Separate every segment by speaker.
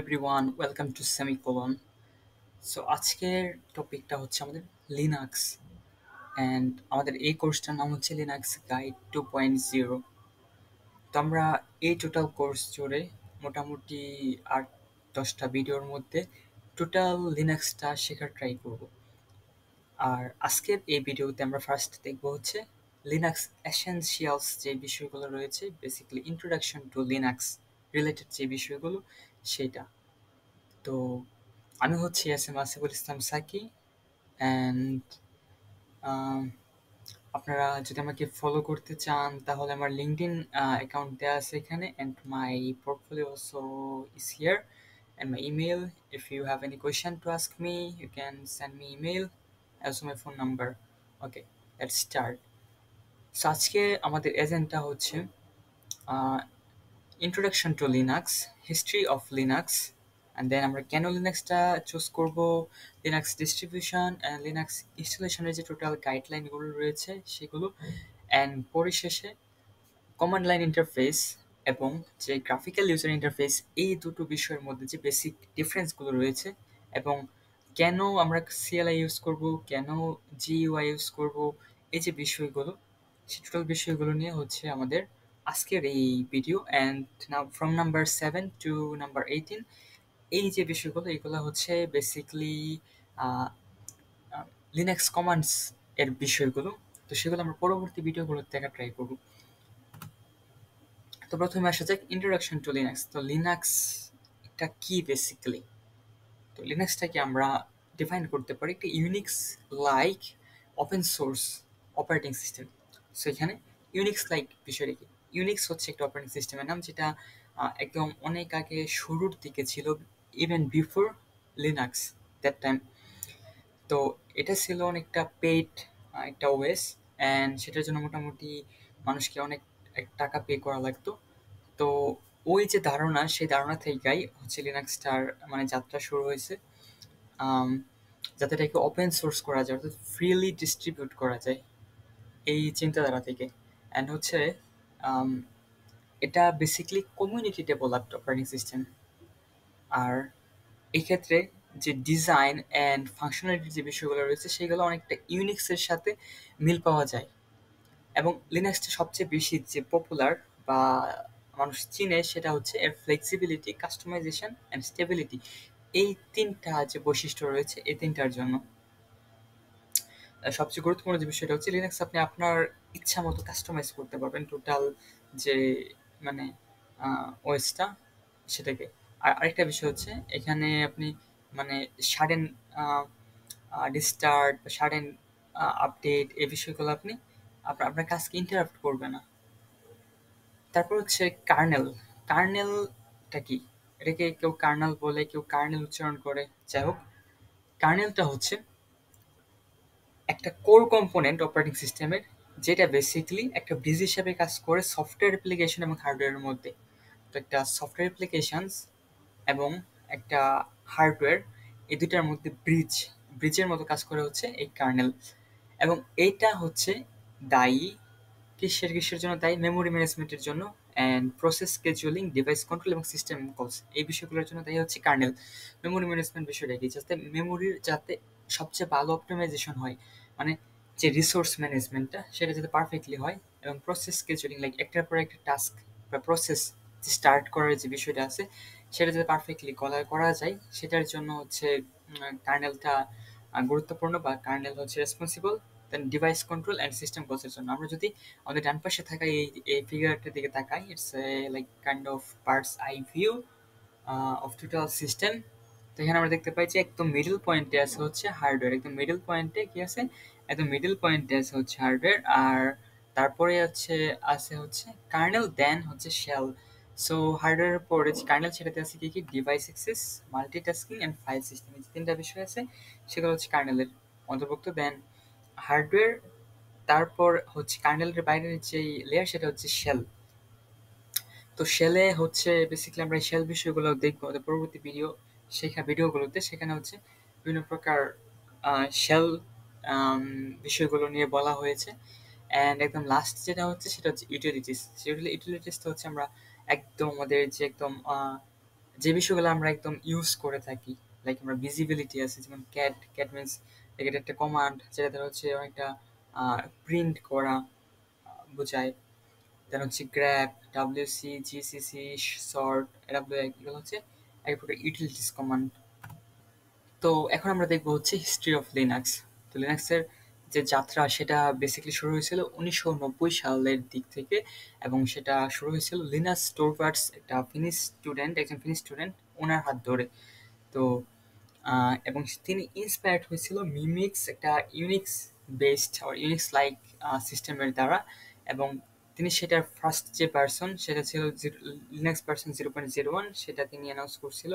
Speaker 1: Everyone, welcome to semicolon. So আজকের টপিকটা হচ্ছে আমাদের লিনাক্স অ্যান্ড আমাদের এই কোর্সটার নাম হচ্ছে লিনাক্স গাইড 2.0। তো আমরা এই টোটাল কোর্স জুড়ে মোটামুটি 8-10টা ভিডিওর মধ্যে টোটাল লিনাক্সটা শেখার ট্রাই করব। আর আজকের এই ভিডিওতে আমরা ফার্স্ট দেখব হচ্ছে লিনাক্স এসেনশিয়ালস যে বিষয়গুলো রয়েছে, basically introduction to Linux related যে বিষয়গুলো সেটা। তো আমি হচ্ছি S M Asiful Islam Saki and আপনারা যদি আমাকে ফলো করতে চান তাহলে আমার লিঙ্কডইন অ্যাকাউন্ট দেওয়া আছে এখানে, and my portfolio also is here, and my email. If you have any question to ask me, you can send me email, also my phone number. Okay, let's start. So আজকে আমাদের agenda হচ্ছে introduction to Linux, history of Linux, and then আমরা কেন লিনাক্সটা choose করব, Linux distribution and Linux ইনস্টলেশনের যে total গাইডলাইনগুলো রয়েছে সেগুলো, অ্যান্ড পরিশেষে কমান্ড লাইন ইন্টারফেস এবং যে গ্রাফিক্যাল ইউজার ইন্টারফেস, এই দুটো বিষয়ের মধ্যে যে বেসিক ডিফারেন্সগুলো রয়েছে এবং কেন আমরা সিএলআই ইউজ করব, কেন জিইউআই ইউজ করব, এই যে বিষয়গুলো, সেই টোটাল বিষয়গুলো নিয়ে হচ্ছে আমাদের আজকের এই video. And now from number 7 to number 18, এই যে বিষয়গুলো এগুলো হচ্ছে বেসিকলি লিনাক্স কমান্ডস এর বিষয়গুলো। তো সেগুলো আমরা পরবর্তী ভিডিওগুলোতে দেখা ট্রাই করব। তো প্রথমে আসা যাক ইন্ট্রোডাকশন টু লিনাক্স। তো লিনাক্স এটা কি বেসিক্যালি? তো লিনাক্সটাকে আমরা ডিফাইন করতে পারি একটা Unix like open source operating system. So এখানে ইউনিক্স লাইক বিষয়টা কি? ইউনিক্স হচ্ছে একটা অপারেটিং সিস্টেমের নাম, যেটা একদম অনেক আগে শুরুর দিকে ছিল, even before Linux that time. তো এটা ছিল অনেকটা পেইড একটা ওএস, অ্যান্ড সেটার জন্য মোটামুটি মানুষকে অনেক টাকা পে করা লাগতো। তো ওই যে ধারণা, সেই ধারণা থেকেই হচ্ছে লিনাক্সটার মানে যাত্রা শুরু হয়েছে, আম, যাতে এটাকে ওপেন সোর্স করা যায়, অর্থাৎ ফ্রিলি ডিস্ট্রিবিউট করা যায়, এই চিন্তাধারা থেকে। অ্যান্ড হচ্ছে আম, এটা basically community developed operating system. আর এই ক্ষেত্রে যে ডিজাইন অ্যান্ড ফাংশনালিটি যে বিষয়গুলো রয়েছে সেগুলো অনেকটা ইউনিক্সের সাথে মিল পাওয়া যায়। এবং লিনাক্সটা সবচেয়ে বেশি যে পপুলার বা মানুষ চিনে সেটা হচ্ছে এর ফ্লেক্সিবিলিটি, কাস্টমাইজেশন অ্যান্ড স্টেবিলিটি। এই তিনটা যে বৈশিষ্ট্য রয়েছে, এই তিনটার জন্য সবচেয়ে গুরুত্বপূর্ণ যে বিষয়টা হচ্ছে লিনাক্স আপনি আপনার ইচ্ছা মতো কাস্টমাইজ করতে পারবেন টোটাল যে মানে ওয়েসটা সেটাকে। আর আরেকটা বিষয় হচ্ছে এখানে আপনি মানে সাডেন রিস্টার্ট বা সাডেন আপডেট, এই বিষয়গুলো আপনি আপনার কাজকে ইন্টারাপ্ট করবে না। তারপর হচ্ছে কার্নেল। কার্নেলটা কি? এটাকে কেউ কার্নেল বলে, কেউ কার্নেল উচ্চারণ করে, যাই হোক। কার্নেলটা হচ্ছে একটা কোর কম্পোনেন্ট অপারেটিং সিস্টেমের, যেটা বেসিক্যালি একটা ব্রিজ হিসাবে কাজ করে সফটওয়্যার অ্যাপ্লিকেশন এবং হার্ডওয়্যারের মধ্যে। তো একটা সফটওয়্যার অ্যাপ্লিকেশনস এবং একটা হার্ডওয়্যার, এই দুটার মধ্যে ব্রিজের মতো কাজ করে হচ্ছে এই কার্নেল। এবং এইটা হচ্ছে দায়ী কিসের জন্য দায়ী? মেমোরি ম্যানেজমেন্টের জন্য, অ্যান্ড প্রসেস স্কেজুয়ালিং, ডিভাইস কন্ট্রোল এবং সিস্টেম কলস, এই বিষয়গুলোর জন্য দায়ী হচ্ছে কার্নেল। মেমোরি ম্যানেজমেন্ট বিষয়টা কি? যাতে মেমোরির যাতে সবচেয়ে ভালো অপটিমাইজেশন হয়, মানে যে রিসোর্স ম্যানেজমেন্টটা সেটা যাতে পারফেক্টলি হয়, এবং প্রসেস স্কেজুয়ালিং লাইক একটার পর একটা টাস্ক বা প্রসেস স্টার্ট করার যে বিষয়টা আছে সেটা যাতে পারফেক্টলি করা যায়, সেটার জন্য হচ্ছে কার্নেলটা গুরুত্বপূর্ণ, বা কার্নেল হচ্ছে responsible. Then device control and system কলসের জন্য আমরা যদি আমাদের ডান পাশে থাকা এই ফিগারটার দিকে তাকাই, it's like kind of parts eye view of total system. তো এখানে আমরা দেখতে পাই যে একদম মিডল পয়েন্টে আছে হচ্ছে হার্ডওয়্যার, একদম মিডল পয়েন্টে কি আছে, একদম মিডল পয়েন্টে আছে হচ্ছে হার্ডওয়্যার। আর তারপরে হচ্ছে কার্নেল, দেন হচ্ছে শেল। সো হার্ডওয়্যারের পরে যে কার্নেল, সেটাতে আছে কি কি? Device access, multitasking and file system, এই যে তিনটা বিষয় আছে সেগুলো হচ্ছে কার্নেলের অন্তর্ভুক্ত। দেন হার্ডওয়্যার, তারপর হচ্ছে কার্নেলের বাইরের যে লেয়ার সেটা হচ্ছে শেল। তো শেলে হচ্ছে বেসিক্যালি আমরা শেল বিষয়গুলো দেখবো আমাদের পরবর্তী ভিডিওগুলোতে। সেখানে হচ্ছে বিভিন্ন প্রকার শেল বিষয়গুলো নিয়ে বলা হয়েছে। অ্যান্ড একদম লাস্ট যেটা হচ্ছে সেটা হচ্ছে ইউটিলিটিস। ইউটিলিটিসটা হচ্ছে আমরা একদম আমাদের যে একদম যে বিষয়গুলো আমরা একদম ইউজ করে থাকি, লাইক আমরা ভিজিবিলিটি আছে, যেমন ক্যাট ক্যাট মিনস এটা একটা কমান্ড যেটা দ্বারা হচ্ছে অনেকটা প্রিন্ট করা বোঝায়। দেন হচ্ছে grab, WC, GCC, sort, AW, এগুলো হচ্ছে এক প্রকার ইউটিলিটিস কমান্ড। তো এখন আমরা দেখবো হচ্ছে হিস্ট্রি অফ লিনাক্স। তো লিনাক্সের যে যাত্রা সেটা বেসিক্যালি শুরু হয়েছিল 1990 সালের দিক থেকে, এবং সেটা শুরু হয়েছিল লিনাস টোরভার্ডস, একজন ফিনিশ স্টুডেন্ট, ওনার হাত ধরে। তো এবং তিনি ইন্সপায়ার্ড হয়েছিল মিমিক্স, একটা ইউনিক্স বেসড আর ইউনিক্স লাইক সিস্টেমের দ্বারা। এবং তিনি সেটার ফার্স্ট যে ভার্সন সেটা ছিল লিনাক্স ভার্সন 0.01, সেটা তিনি অ্যানাউন্স করছিল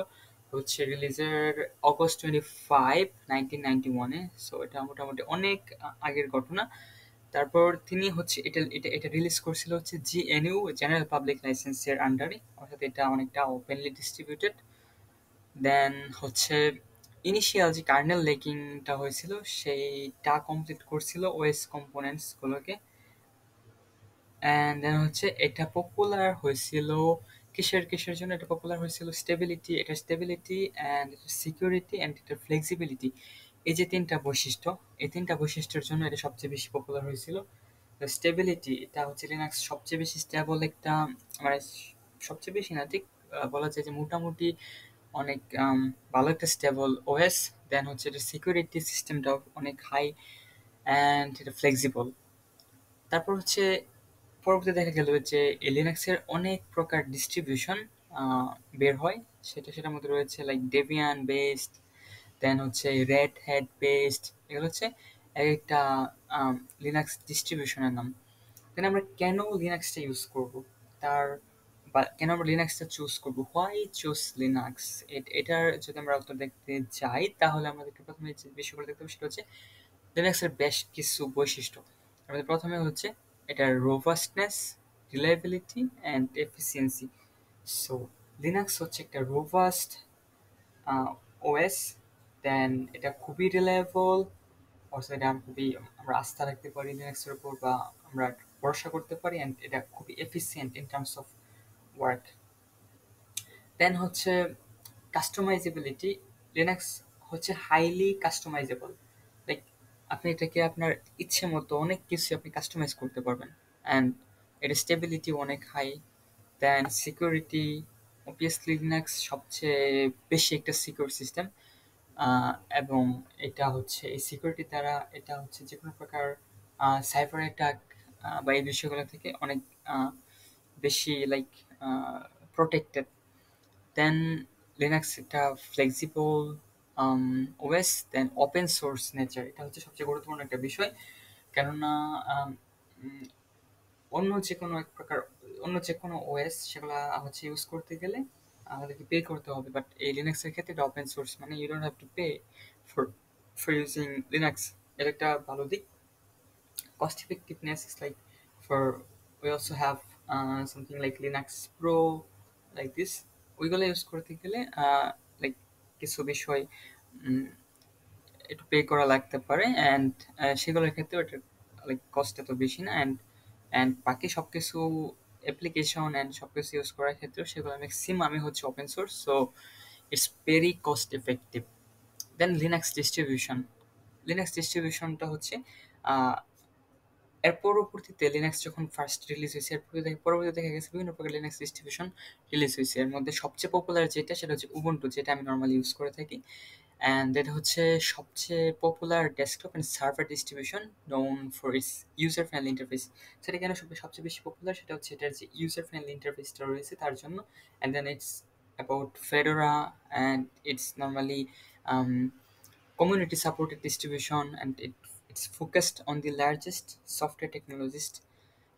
Speaker 1: হচ্ছে রিলিজের অগস্ট 25, 1991-এ। সো এটা মোটামুটি অনেক আগের ঘটনা। তারপর তিনি হচ্ছে এটা রিলিজ করছিল হচ্ছে জিএনইউ, জেনারেল পাবলিক লাইসেন্সের আন্ডারে, অর্থাৎ এটা অনেকটা ওপেনলি ডিস্ট্রিবিউটেড। দেন হচ্ছে ইনিশিয়াল যে কার্নেল লেকিংটা হয়েছিল সেইটা কমপ্লিট করছিল ওএস কম্পোনেন্টস গুলোকে। অ্যান্ড দেন হচ্ছে এটা পপুলার হয়েছিল কিসের জন্য এটা পপুলার হয়েছিল? স্টেবিলিটি অ্যান্ড সিকিউরিটি অ্যান্ড এটার ফ্লেক্সিবিলিটি, এই যে তিনটা বৈশিষ্ট্য, এই তিনটা বৈশিষ্ট্যের জন্য এটা সবচেয়ে বেশি পপুলার হয়েছিল। স্টেবিলিটি, এটা হচ্ছে লিনাক্স সবচেয়ে বেশি স্টেবল একটা, মানে সবচেয়ে বেশি না ঠিক, বলা যায় যে মোটামুটি অনেক ভালো একটা স্টেবল ওএস। দেন হচ্ছে এটা সিকিউরিটি সিস্টেমটাও অনেক হাই, অ্যান্ড এটা ফ্লেক্সিবল। তারপর হচ্ছে পরবর্তীতে দেখা গেল যে লিনাক্সের অনেক প্রকার ডিস্ট্রিবিউশন বের হয়। সেটার মধ্যে রয়েছে লাইক ডেবিয়ান বেসড, দেন হচ্ছে রেড হ্যাট বেসড, এগুলো হচ্ছে এক একটা লিনাক্স ডিস্ট্রিবিউশনের নাম। দেন আমরা কেন লিনাক্সটা ইউজ করব, তার বা কেন আমরা লিনাক্সটা চুজ করব, হোয়াই চুজ লিনাক্স, এটার যদি আমরা উত্তর দেখতে যাই তাহলে আমাদেরকে প্রথমে যে বিষয়গুলো দেখতে হবে সেটা হচ্ছে লিনাক্সের বেশ কিছু বৈশিষ্ট্য। আমাদের প্রথমে হচ্ছে এটার robustness, reliability and efficiency. So Linux হচ্ছে একটা রোবাস্ট ওএস, দেন এটা খুবই রিলায়েবল, অর্থাৎ এটা আমরা আস্থা রাখতে পারি লিনাক্সের উপর, বা আমরা ভরসা করতে পারি, অ্যান্ড এটা খুবই efficient in terms of work. Then হচ্ছে কাস্টমাইজেবিলিটি, লিনাক্স হচ্ছে হাইলি কাস্টমাইজেবল, লাইক আপনি এটাকে আপনার ইচ্ছে মতো অনেক কিছু আপনি কাস্টমাইজ করতে পারবেন। অ্যান্ড এর স্টেবিলিটি অনেক হাই। দেন সিকিউরিটি, অবভিয়াসলি লিনাক্স সবচেয়ে বেশি একটা সিকিউর সিস্টেম, এবং এটা হচ্ছে এই সিকিউরিটি দ্বারা এটা হচ্ছে যে কোনো প্রকার সাইবার অ্যাটাক বা এই বিষয়গুলো থেকে অনেক বেশি লাইক প্রোটেক্টেড। দেন লিনাক্স একটা flexible OS, then open source nature, এটা হচ্ছে সবচেয়ে গুরুত্বপূর্ণ একটা বিষয়। কেননা আম, উম, অন্য যে কোনো ওএস সেগুলো হচ্ছে ইউজ করতে গেলে আমাদেরকে পে করতে হবে, বাট এই লিনাক্সের ক্ষেত্রে এটা ওপেন সোর্স, মানে you don't have to pay for for using Linux. এটা একটা ভালো দিক। cost effectiveness is like, for we also have something like Linux Pro, like this, ওইগুলো ইউজ করতে গেলে লাইক কিছু বিষয় উম, একটু পে করা লাগতে পারে, অ্যান্ড সেগুলোর ক্ষেত্রে ওটা লাইক কস্ট এত বেশি না। অ্যান্ড বাকি সব কিছু অ্যাপ্লিকেশন অ্যান্ড সব কিছু ইউজ করার ক্ষেত্রেও সেগুলো ম্যাক্সিমামই হচ্ছে open source, so it's very cost effective. Then Linux ডিস্ট্রিবিউশনটা হচ্ছে এর পরবর্তীতে লিনাক্স যখন ফার্স্ট রিলিজ হয়েছে, এর পরবর্তীতে দেখা গেছে বিভিন্ন প্রকার লিনাক্স ডিস্ট্রিবিউশন রিলিজ হয়েছে। এর মধ্যে সবচেয়ে পপুলার যেটা সেটা হচ্ছে উবুন্টু, যেটা আমি নর্মালি ইউজ করে থাকি। অ্যান্ড এটা হচ্ছে সবচেয়ে popular desktop and server distribution known for its user friendly interface. সেটা কেন সবচেয়ে বেশি পপুলার, সেটা হচ্ছে এটার যে ইউজার ফ্রেন্ডলি ইন্টারফেসটা রয়েছে তার জন্য। And then it's about Fedora, and it's normally community supported distribution, and it's focused on the largest software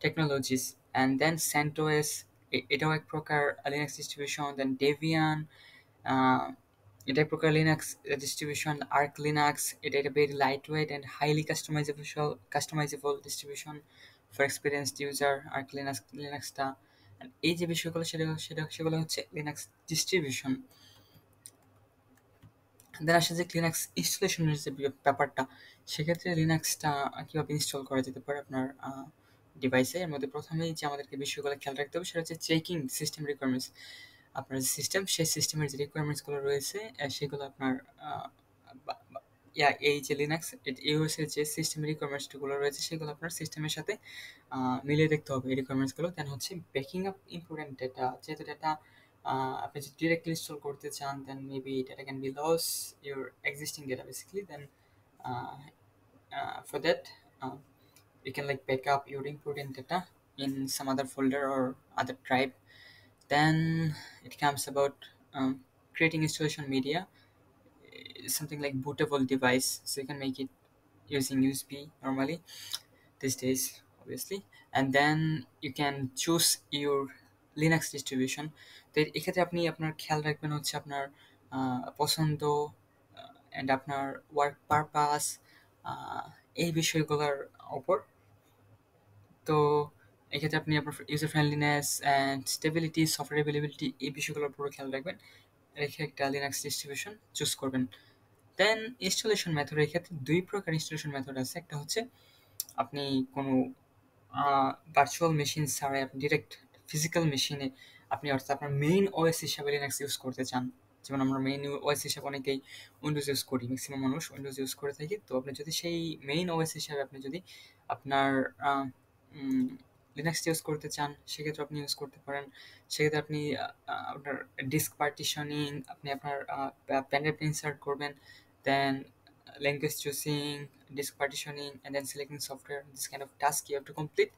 Speaker 1: technologies. And then CentOS, এটাও এক প্রকার লিনাক্স ডিস্ট্রিবিউশন। দেন ডেভিয়ান, এটা এক প্রকার লিনাক্স ডিস্ট্রিবিউশন। আর্ক লিনাক্স, এটা very light weight and highly customisable distribution for experienced user. Arch লিনাক্সটা, এই যে বিষয়গুলো সেগুলো হচ্ছে লিনাক্স ডিস্ট্রিবিউশন। দেন আসে যে লিনাক্স ইনস্টলেশনের যে ব্যাপারটা, সেক্ষেত্রে লিনাক্সটা কীভাবে ইনস্টল করা যেতে পারে আপনার ডিভাইসে। এর মধ্যে প্রথমেই যে আমাদেরকে বিষয়গুলো খেয়াল রাখতে হবে সেটা হচ্ছে চেকিং সিস্টেম রিকোয়ারমেন্টস। আপনার যে সিস্টেম, সেই সিস্টেমের যে রিকোয়ারমেন্টসগুলো রয়েছে সেগুলো আপনার এই যে লিনাক্স ইউএস এর যে সিস্টেমের রিকোয়ারমেন্টসগুলো রয়েছে সেগুলো আপনার সিস্টেমের সাথে মিলিয়ে দেখতে হবে এই রিকোয়ারমেন্টসগুলো। দেন হচ্ছে ব্যাকিং আপ ইম্পর্টেন্ট ডেটা, যেহেতু ডেটা আপনি যদি ডিরেক্টলি ইনস্টল করতে চান, then maybe data can be loss your existing data basically. Then for that, you can like back up your important data in some other folder or other drive. Then it comes about creating installation media, something like bootable device, so you can make it using USB normally these days, obviously. And then you can choose your Linux distribution. তো এক্ষেত্রে আপনি আপনার খেয়াল রাখবেন হচ্ছে আপনার পছন্দ and আপনার ওয়ার্ক পারপাস, এই বিষয়গুলোর ওপর। তো এক্ষেত্রে আপনি আপনার user friendliness and stability, software availability, এই বিষয়গুলোর উপরও খেয়াল রাখবেন, রেখে একটা লিনাক্স ডিস্ট্রিবিউশন চুজ করবেন। দেন ইনস্টলেশন মেথড, এক্ষেত্রে দুই প্রকার ইনস্টলেশন মেথড আছে। একটা হচ্ছে আপনি কোনো ভার্চুয়াল মেশিন ছাড়াই আপনি ডিরেক্ট ফিজিক্যাল মেশিনে আপনি অর্থাৎ আপনার মেইন ওএস হিসাবে লিনাক্স ইউজ করতে চান। যেমন আমরা মেইন ওএস হিসাবে অনেকেই উইন্ডোজ ইউজ করি, ম্যাক্সিমাম মানুষ উইন্ডোজ ইউজ করে থাকি। তো আপনি যদি সেই মেইন ওএস হিসাবে আপনি যদি আপনার লিনাক্স ইউজ করতে চান, সেক্ষেত্রে আপনি ইউজ করতে পারেন। সেক্ষেত্রে আপনি আপনার ডিস্ক পার্টিশনিং, আপনি আপনার প্যান ড্রাইভ ইনসার্ট করবেন, দেন language choosing, disk partitioning, and then selecting software. This kind of task you have to complete.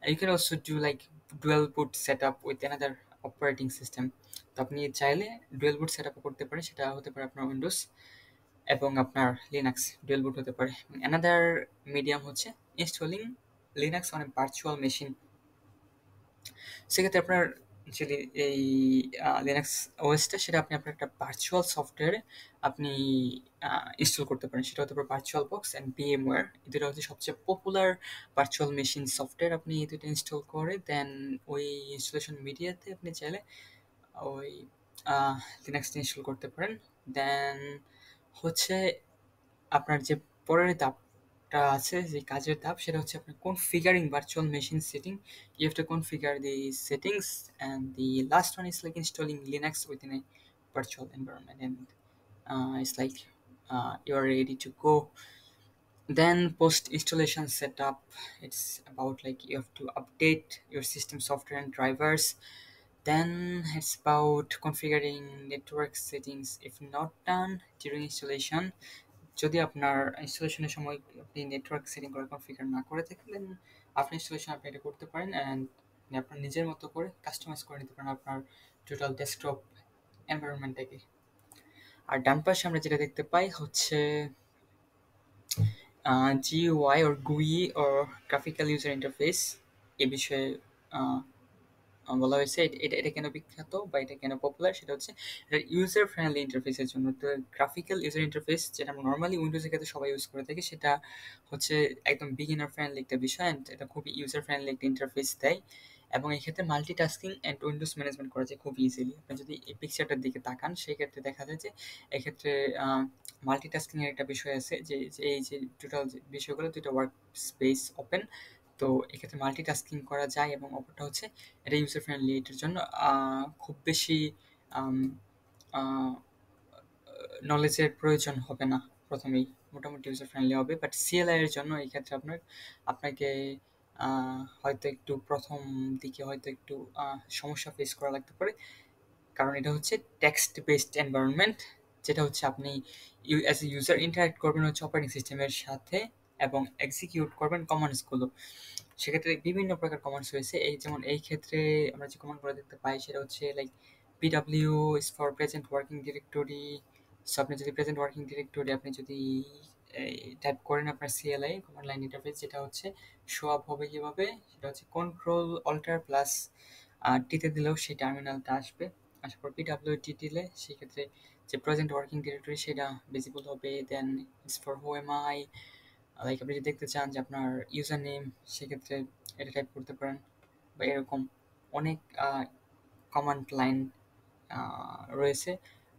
Speaker 1: And you can also do like dual boot setup with another operating system. তো আপনি চাইলে dual বুট set up করতে পারেন, সেটা হতে পারে আপনার Windows এবং আপনার লিনাক্স ডুয়েল বুট হতে পারে। অ্যানাদার মিডিয়াম হচ্ছে installing Linux on a virtual machine. সেক্ষেত্রে আপনার যদি এই লিনাক্স ওএসটা, সেটা আপনি আপনার একটা ভার্চুয়াল সফটওয়্যারে আপনি ইনস্টল করতে পারেন। সেটা হতে পারে ভার্চুয়াল বক্স অ্যান্ড ভিএমওয়্যার, এই দুটো হচ্ছে সবচেয়ে পপুলার ভার্চুয়াল মেশিন সফটওয়্যার। আপনি এই দুটো ইনস্টল করে দেন ওই ইনস্টলেশন মিডিয়াতে আপনি চাইলে ওই লিনাক্সটা ইনস্টল করতে পারেন। দেন হচ্ছে আপনার যে পরের ধাপটা আছে, যে কাজের ধাপ, সেটা হচ্ছে আপনার কনফিগারিং virtual machine setting. You have to configure the settings, and the last one is like installing Linux within a virtual environment, and it's like you are ready to go. Then post installation setup, it's about like you have to update your system software and drivers. Then it's about configuring network settings if not done during installation. যদি আপনার ইনস্টলেশনের সময় আপনি network setting করা configure না করে থাকেন, দেন আপনি installation আপনি এটা করতে পারেন অ্যান্ড আপনি আপনার নিজের মতো করে কাস্টমাইজ করে নিতে পারেন আপনার টোটাল ডেস্কটপ এনভায়রনমেন্টটাকে। আর ডান পাশে আমরা যেটা দেখতে পাই হচ্ছে GUI or GUI or graphical user interface. এ বিষয়ে বলা হয়েছে এটা কেন বিখ্যাত বা এটা কেন পপুলার, সেটা হচ্ছে এটা ইউজার ফ্রেন্ডলি ইন্টারফেসের জন্য। তো গ্রাফিক্যাল ইউজার ইন্টারফেস যেটা আমরা নর্মালি উইন্ডোজের ক্ষেত্রে সবাই ইউজ করে থাকি, সেটা হচ্ছে একদম বিগিনার ফ্রেন্ডলি একটা বিষয় অ্যান্ড এটা খুবই ইউজার ফ্রেন্ডলি একটা ইন্টারফেস দেয়। এবং এই ক্ষেত্রে মাল্টিটাস্কিং অ্যান্ড উইন্ডোজ ম্যানেজমেন্ট করা যায় খুব ইজিলি। আপনি যদি এই পিকচারটার দিকে তাকান, সেক্ষেত্রে দেখা যায় যে এক্ষেত্রে মাল্টিটাস্কিং এর একটা বিষয় আছে, যে এই যে টোটাল বিষয়গুলো, দুটো ওয়ার্ক স্পেস ওপেন। তো এক্ষেত্রে মাল্টিটাস্কিং করা যায় এবং অপরটা হচ্ছে এটা ইউজার ফ্রেন্ডলি। এটার জন্য খুব বেশি নলেজের প্রয়োজন হবে না, প্রথমেই মোটামুটি ইউজার ফ্রেন্ডলি হবে। বাট সিএলআই এর জন্য এই ক্ষেত্রে আপনাকে হয়তো একটু প্রথম দিকে হয়তো একটু সমস্যা ফেস করা লাগতে পারে, কারণ এটা হচ্ছে টেক্সট বেসড এনভায়রনমেন্ট, যেটা হচ্ছে আপনি অ্যাজ এ ইউজার ইন্টারাক্ট করবেন হচ্ছে অপারেটিং সিস্টেমের সাথে এবং এক্সিকিউট করবেন কমান্ডসগুলো। সেক্ষেত্রে বিভিন্ন প্রকার কমান্ডস রয়েছে। এই যেমন এই ক্ষেত্রে আমরা যে কমান্ডগুলো দেখতে পাই, সেটা হচ্ছে like PW is for present working directory। So আপনি যদি প্রেজেন্ট ওয়ার্কিং ডিরেক্টরি আপনি যদি টাইপ করেন আপনার CLI কমান্ড লাইন ইন্টারফেস, যেটা হচ্ছে শো আপ হবে কীভাবে, সেটা হচ্ছে কন্ট্রোল অল্টার প্লাস টিতে দিলেও সেই টার্মিনালটা আসবে। আসার পর PWT দিলে সেক্ষেত্রে যে প্রেজেন্ট ওয়ার্কিং ডিরেক্টরি সেটা ভিজিবল হবে। Then it's for who am I, like আপনি যদি দেখতে চান যে আপনার ইউজার নেম, সেক্ষেত্রে এটা টাইপ করতে পারেন। বা এরকম অনেক কমান্ড লাইন রয়েছে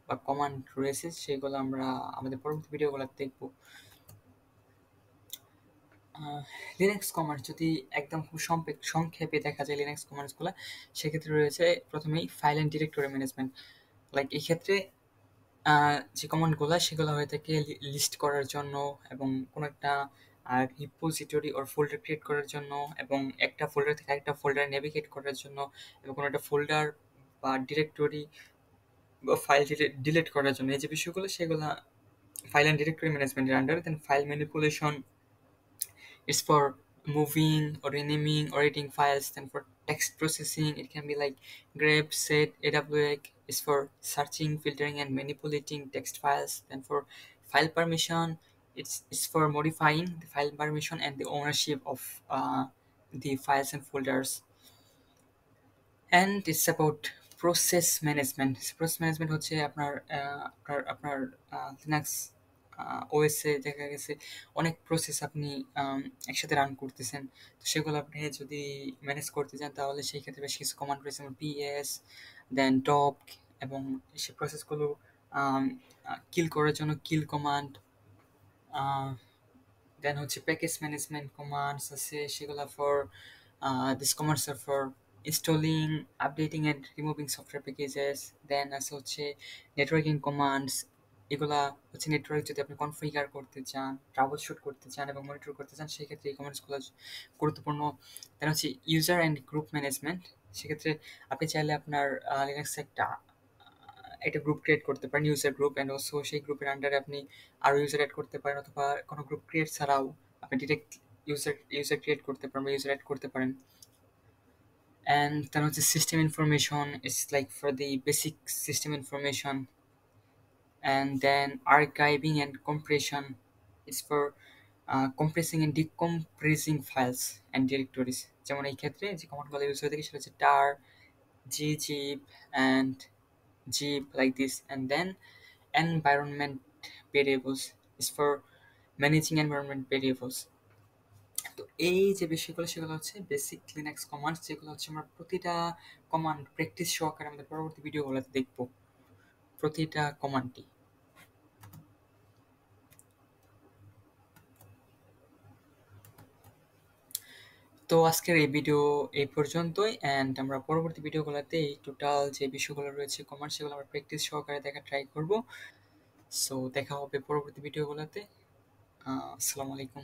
Speaker 1: বা কমান্ড রয়েছে, সেগুলো আমরা আমাদের পরবর্তী ভিডিওগুলো দেখব। লিনাক্স কমান্ড যদি একদম খুব সংক্ষেপে দেখা যায় লিনাক্স কমান্ডসগুলো, সেক্ষেত্রে রয়েছে প্রথমেই file and directory management. Like এই ক্ষেত্রে যে কমান্ডগুলো সেগুলো হয়ে থাকে লিস্ট করার জন্য, এবং কোনো একটা রিপোজিটরি ওর ফোল্ডার ক্রিয়েট করার জন্য, এবং একটা ফোল্ডার থেকে আরেকটা ফোল্ডার নেভিগেট করার জন্য, এবং কোনো একটা ফোল্ডার বা ডিরেক্টরি বা ফাইল ডিলিট করার জন্য। এই যে বিষয়গুলো সেগুলো ফাইল অ্যান্ড ডিরেক্টরি ম্যানেজমেন্টের আন্ডারে। Then file manipulation, it's for moving or renaming or editing files. Then for text processing, it can be like grep, set, awk is for searching, filtering, and manipulating text files. Then for file permission, it's for modifying the file permission and the ownership of the files and folders. And it's about process management. Process management হচ্ছে আপনার Linux ওএসে দেখা গেছে অনেক process আপনি একসাথে run করতেছেন। তো সেগুলো আপনি যদি ম্যানেজ করতে চান তাহলে সেই ক্ষেত্রে বেশ কিছু কমান্ড রয়েছে, যেমন পিএস, দেন টপ, এবং সেই প্রসেসগুলো কিল করার জন্য কিল কমান্ড। দেন হচ্ছে প্যাকেজ ম্যানেজমেন্ট কমান্ডস আছে, সেগুলো ফর দিস কমান্ডস আর for installing, updating and removing software packages. Then আছে হচ্ছে নেটওয়ার্কিং কমান্ডস। এগুলা হচ্ছে নেটওয়ার্ক যদি আপনি কনফিগার করতে চান, ট্রাবল শুট করতে চান এবং মনিটর করতে চান, সেক্ষেত্রে এই কমান্ডসগুলো গুরুত্বপূর্ণ। দেন হচ্ছে ইউজার অ্যান্ড গ্রুপ ম্যানেজমেন্ট। সেক্ষেত্রে আপনি চাইলে আপনার লিনাক্সে একটা গ্রুপ ক্রিয়েট করতে পারেন, ইউজার গ্রুপ, অ্যান্ড অলসো সেই গ্রুপের আন্ডারে আপনি আরও ইউজার অ্যাড করতে পারেন, অথবা কোনো গ্রুপ ক্রিয়েট ছাড়াও আপনি ডিরেক্ট ইউজার ক্রিয়েট করতে পারেন বা ইউজার অ্যাড করতে পারেন। অ্যান্ড দেন হচ্ছে system information, it's like for the basic system information. And then archiving and compression, it's for compressing and decompressing files and directories. যেমন এই ক্ষেত্রে যে কমান্ডগুলো ইউজ হয়ে থাকে সেটা হচ্ছে tar, gzip, and zip like this. And then environment variables is for managing environment variables. তো এই যে বিষয়গুলো সেগুলো হচ্ছে বেসিক লিনাক্স কমান্ডস, যেগুলো হচ্ছে আমরা প্রতিটা কমান্ড প্র্যাকটিস সহকারে আমাদের পরবর্তী ভিডিওগুলোতে দেখবো, প্রতিটা কমান্ডটি। তো আজকের এই ভিডিও এই পর্যন্তই, অ্যান্ড আমরা পরবর্তী ভিডিওগুলোতে এই টোটাল যে বিষয়গুলো রয়েছে কমান্ড সেগুলো আমরা প্র্যাকটিস সহকারে দেখা ট্রাই করব। সো দেখা হবে পরবর্তী ভিডিওগুলোতে। আসসালামু আলাইকুম।